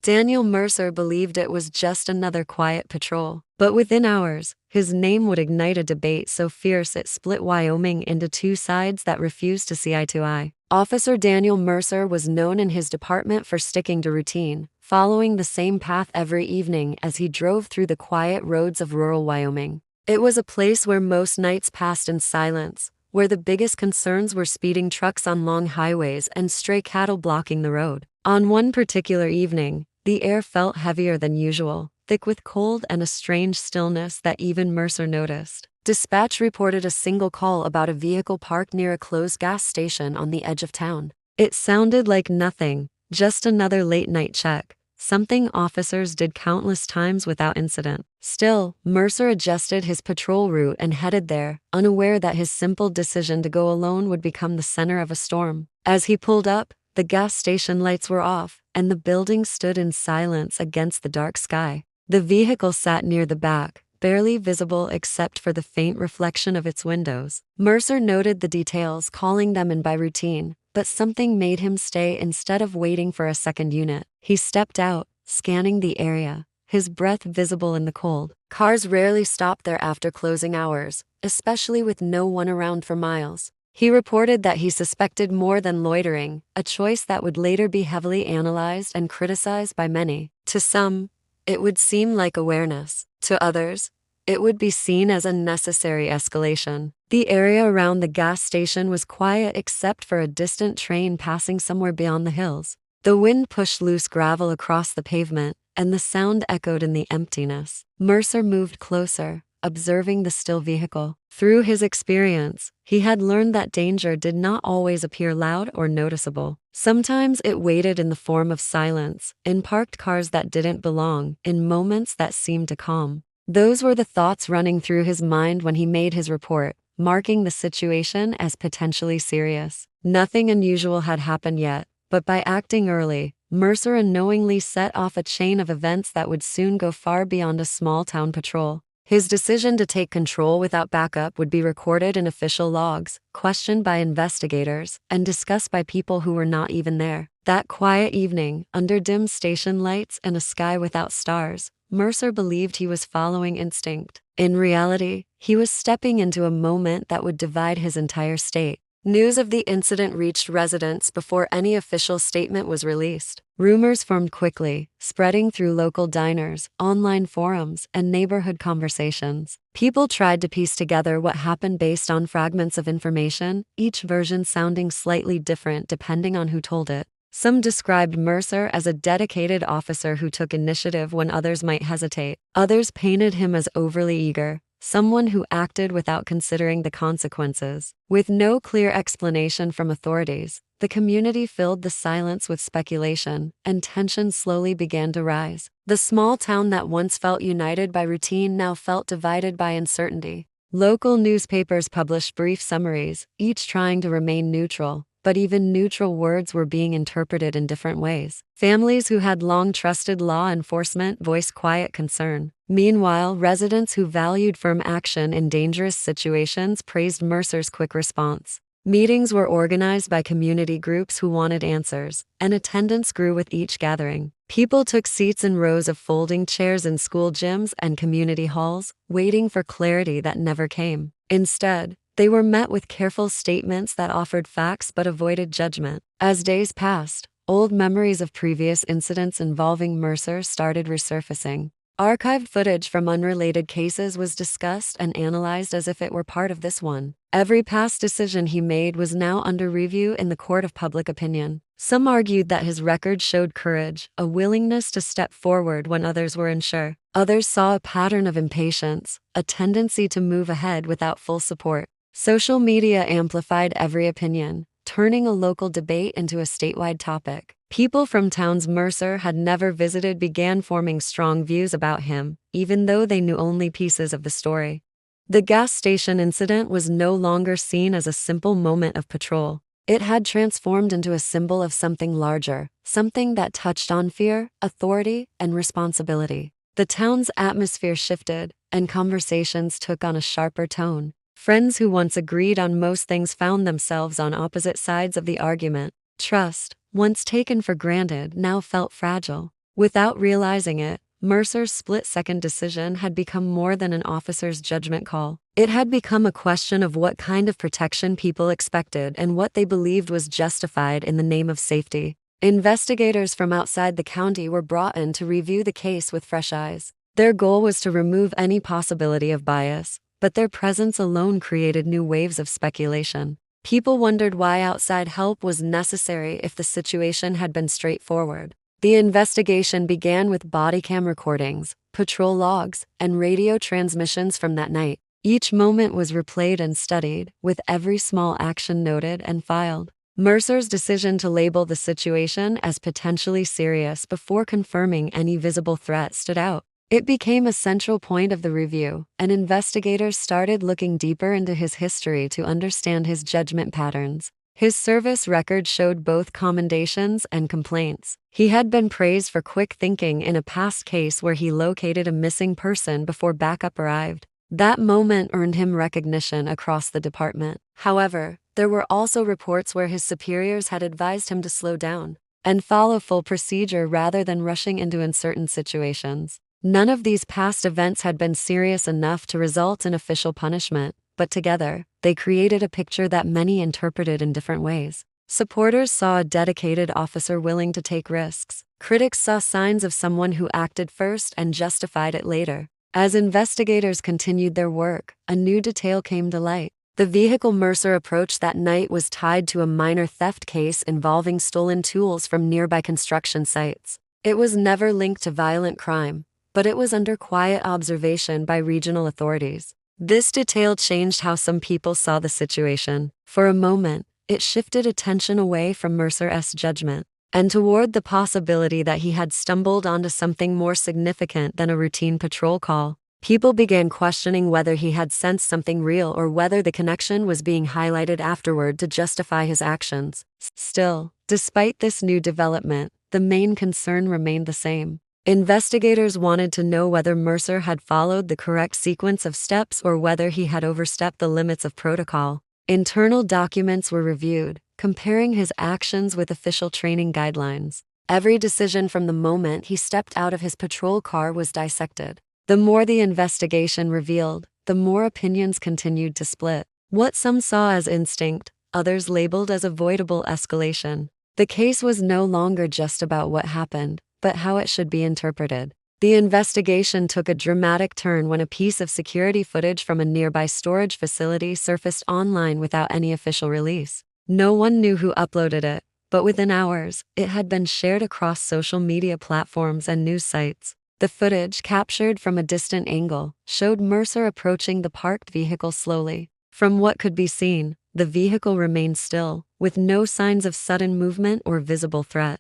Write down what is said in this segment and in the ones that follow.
Daniel Mercer believed it was just another quiet patrol. But within hours, his name would ignite a debate so fierce it split Wyoming into two sides that refused to see eye to eye. Officer Daniel Mercer was known in his department for sticking to routine, following the same path every evening as he drove through the quiet roads of rural Wyoming. It was a place where most nights passed in silence, where the biggest concerns were speeding trucks on long highways and stray cattle blocking the road. On one particular evening, the air felt heavier than usual, thick with cold and a strange stillness that even Mercer noticed. Dispatch reported a single call about a vehicle parked near a closed gas station on the edge of town. It sounded like nothing, just another late-night check, something officers did countless times without incident. Still, Mercer adjusted his patrol route and headed there, unaware that his simple decision to go alone would become the center of a storm. As he pulled up, the gas station lights were off, and the building stood in silence against the dark sky. The vehicle sat near the back, barely visible except for the faint reflection of its windows. Mercer noted the details, calling them in by routine, but something made him stay instead of waiting for a second unit. He stepped out, scanning the area, his breath visible in the cold. Cars rarely stopped there after closing hours, especially with no one around for miles. He reported that he suspected more than loitering, a choice that would later be heavily analyzed and criticized by many. To some, it would seem like awareness. To others, it would be seen as a necessary escalation. The area around the gas station was quiet except for a distant train passing somewhere beyond the hills. The wind pushed loose gravel across the pavement, and the sound echoed in the emptiness. Mercer moved closer, observing the still vehicle. Through his experience, he had learned that danger did not always appear loud or noticeable. Sometimes it waited in the form of silence, in parked cars that didn't belong, in moments that seemed to calm. Those were the thoughts running through his mind when he made his report, marking the situation as potentially serious. Nothing unusual had happened yet, but by acting early, Mercer unknowingly set off a chain of events that would soon go far beyond a small-town patrol. His decision to take control without backup would be recorded in official logs, questioned by investigators, and discussed by people who were not even there. That quiet evening, under dim station lights and a sky without stars, Mercer believed he was following instinct. In reality, he was stepping into a moment that would divide his entire state. News of the incident reached residents before any official statement was released. Rumors formed quickly, spreading through local diners, online forums, and neighborhood conversations. People tried to piece together what happened based on fragments of information, each version sounding slightly different depending on who told it. Some described Mercer as a dedicated officer who took initiative when others might hesitate. Others painted him as overly eager, someone who acted without considering the consequences. With no clear explanation from authorities, the community filled the silence with speculation, and tension slowly began to rise. The small town that once felt united by routine now felt divided by uncertainty. Local newspapers published brief summaries, each trying to remain neutral, but even neutral words were being interpreted in different ways. Families who had long trusted law enforcement voiced quiet concern. Meanwhile, residents who valued firm action in dangerous situations praised Mercer's quick response. Meetings were organized by community groups who wanted answers, and attendance grew with each gathering. People took seats in rows of folding chairs in school gyms and community halls, waiting for clarity that never came. Instead, they were met with careful statements that offered facts but avoided judgment. As days passed, old memories of previous incidents involving Mercer started resurfacing. Archived footage from unrelated cases was discussed and analyzed as if it were part of this one. Every past decision he made was now under review in the court of public opinion. Some argued that his record showed courage, a willingness to step forward when others were unsure. Others saw a pattern of impatience, a tendency to move ahead without full support. Social media amplified every opinion, turning a local debate into a statewide topic. People from towns Mercer had never visited began forming strong views about him, even though they knew only pieces of the story. The gas station incident was no longer seen as a simple moment of patrol. It had transformed into a symbol of something larger, something that touched on fear, authority, and responsibility. The town's atmosphere shifted, and conversations took on a sharper tone. Friends who once agreed on most things found themselves on opposite sides of the argument. Trust, once taken for granted, now felt fragile. Without realizing it, Mercer's split-second decision had become more than an officer's judgment call. It had become a question of what kind of protection people expected and what they believed was justified in the name of safety. Investigators from outside the county were brought in to review the case with fresh eyes. Their goal was to remove any possibility of bias, but their presence alone created new waves of speculation. People wondered why outside help was necessary if the situation had been straightforward. The investigation began with body cam recordings, patrol logs, and radio transmissions from that night. Each moment was replayed and studied, with every small action noted and filed. Mercer's decision to label the situation as potentially serious before confirming any visible threat stood out. It became a central point of the review, and investigators started looking deeper into his history to understand his judgment patterns. His service record showed both commendations and complaints. He had been praised for quick thinking in a past case where he located a missing person before backup arrived. That moment earned him recognition across the department. However, there were also reports where his superiors had advised him to slow down and follow full procedure rather than rushing into uncertain situations. None of these past events had been serious enough to result in official punishment, but together, they created a picture that many interpreted in different ways. Supporters saw a dedicated officer willing to take risks. Critics saw signs of someone who acted first and justified it later. As investigators continued their work, a new detail came to light. The vehicle Mercer approached that night was tied to a minor theft case involving stolen tools from nearby construction sites. It was never linked to violent crime, but it was under quiet observation by regional authorities. This detail changed how some people saw the situation. For a moment, it shifted attention away from Mercer's judgment and toward the possibility that he had stumbled onto something more significant than a routine patrol call. People began questioning whether he had sensed something real or whether the connection was being highlighted afterward to justify his actions. Still, despite this new development, the main concern remained the same. Investigators wanted to know whether Mercer had followed the correct sequence of steps or whether he had overstepped the limits of protocol. Internal documents were reviewed, comparing his actions with official training guidelines. Every decision from the moment he stepped out of his patrol car was dissected. The more the investigation revealed, the more opinions continued to split. What some saw as instinct, others labeled as avoidable escalation. The case was no longer just about what happened, but how it should be interpreted. The investigation took a dramatic turn when a piece of security footage from a nearby storage facility surfaced online without any official release. No one knew who uploaded it, but within hours, it had been shared across social media platforms and news sites. The footage, captured from a distant angle, showed Mercer approaching the parked vehicle slowly. From what could be seen, the vehicle remained still, with no signs of sudden movement or visible threat.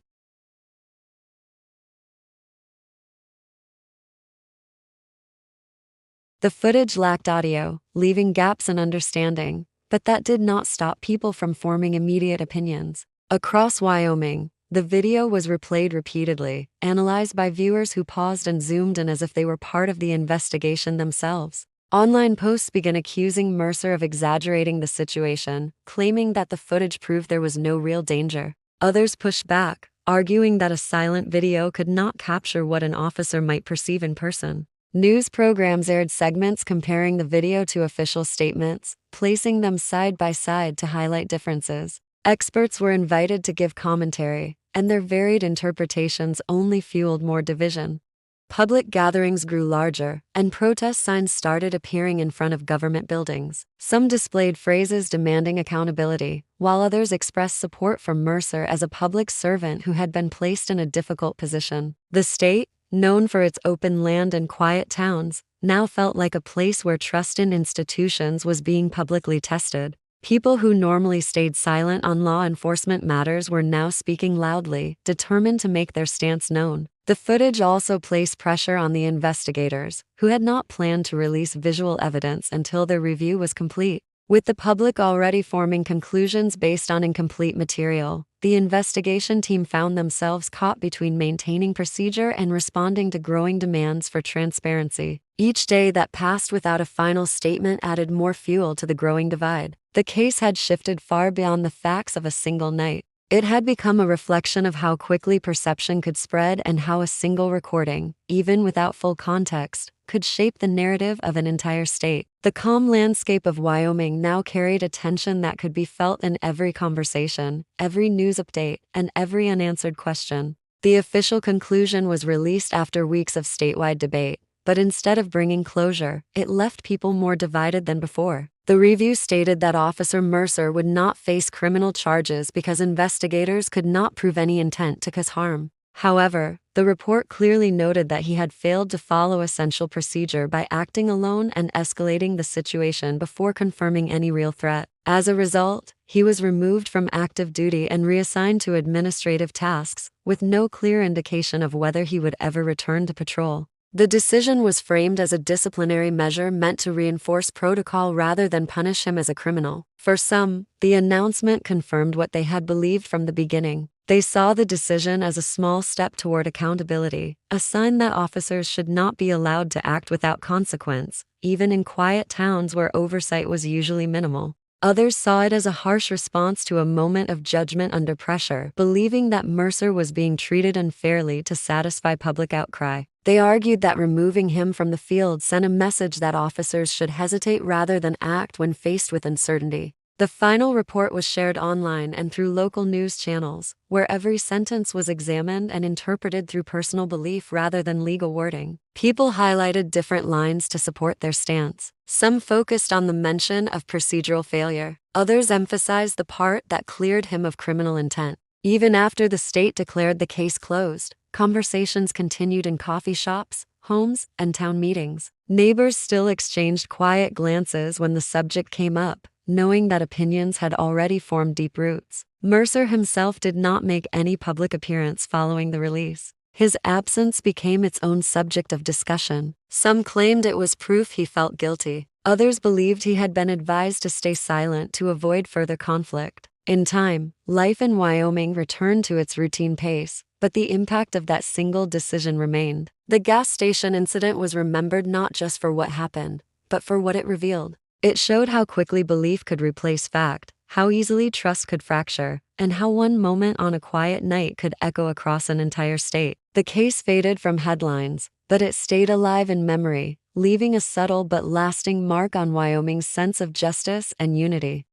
The footage lacked audio, leaving gaps in understanding, but that did not stop people from forming immediate opinions. Across Wyoming, the video was replayed repeatedly, analyzed by viewers who paused and zoomed in as if they were part of the investigation themselves. Online posts began accusing Mercer of exaggerating the situation, claiming that the footage proved there was no real danger. Others pushed back, arguing that a silent video could not capture what an officer might perceive in person. News programs aired segments comparing the video to official statements, placing them side by side to highlight differences. Experts were invited to give commentary, and their varied interpretations only fueled more division. Public gatherings grew larger, and protest signs started appearing in front of government buildings. Some displayed phrases demanding accountability, while others expressed support for Mercer as a public servant who had been placed in a difficult position. The state, known for its open land and quiet towns, now felt like a place where trust in institutions was being publicly tested. People who normally stayed silent on law enforcement matters were now speaking loudly, determined to make their stance known. The footage also placed pressure on the investigators, who had not planned to release visual evidence until their review was complete. With the public already forming conclusions based on incomplete material, the investigation team found themselves caught between maintaining procedure and responding to growing demands for transparency. Each day that passed without a final statement added more fuel to the growing divide. The case had shifted far beyond the facts of a single night. It had become a reflection of how quickly perception could spread and how a single recording, even without full context, could shape the narrative of an entire state. The calm landscape of Wyoming now carried a tension that could be felt in every conversation, every news update, and every unanswered question. The official conclusion was released after weeks of statewide debate, but instead of bringing closure, it left people more divided than before. The review stated that Officer Mercer would not face criminal charges because investigators could not prove any intent to cause harm. However, the report clearly noted that he had failed to follow essential procedure by acting alone and escalating the situation before confirming any real threat. As a result, he was removed from active duty and reassigned to administrative tasks, with no clear indication of whether he would ever return to patrol. The decision was framed as a disciplinary measure meant to reinforce protocol rather than punish him as a criminal. For some, the announcement confirmed what they had believed from the beginning. They saw the decision as a small step toward accountability, a sign that officers should not be allowed to act without consequence, even in quiet towns where oversight was usually minimal. Others saw it as a harsh response to a moment of judgment under pressure, believing that Mercer was being treated unfairly to satisfy public outcry. They argued that removing him from the field sent a message that officers should hesitate rather than act when faced with uncertainty. The final report was shared online and through local news channels, where every sentence was examined and interpreted through personal belief rather than legal wording. People highlighted different lines to support their stance. Some focused on the mention of procedural failure. Others emphasized the part that cleared him of criminal intent. Even after the state declared the case closed, conversations continued in coffee shops, homes, and town meetings. Neighbors still exchanged quiet glances when the subject came up, knowing that opinions had already formed deep roots. Mercer himself did not make any public appearance following the release. His absence became its own subject of discussion. Some claimed it was proof he felt guilty. Others believed he had been advised to stay silent to avoid further conflict. In time, life in Wyoming returned to its routine pace, but the impact of that single decision remained. The gas station incident was remembered not just for what happened, but for what it revealed. It showed how quickly belief could replace fact, how easily trust could fracture, and how one moment on a quiet night could echo across an entire state. The case faded from headlines, but it stayed alive in memory, leaving a subtle but lasting mark on Wyoming's sense of justice and unity.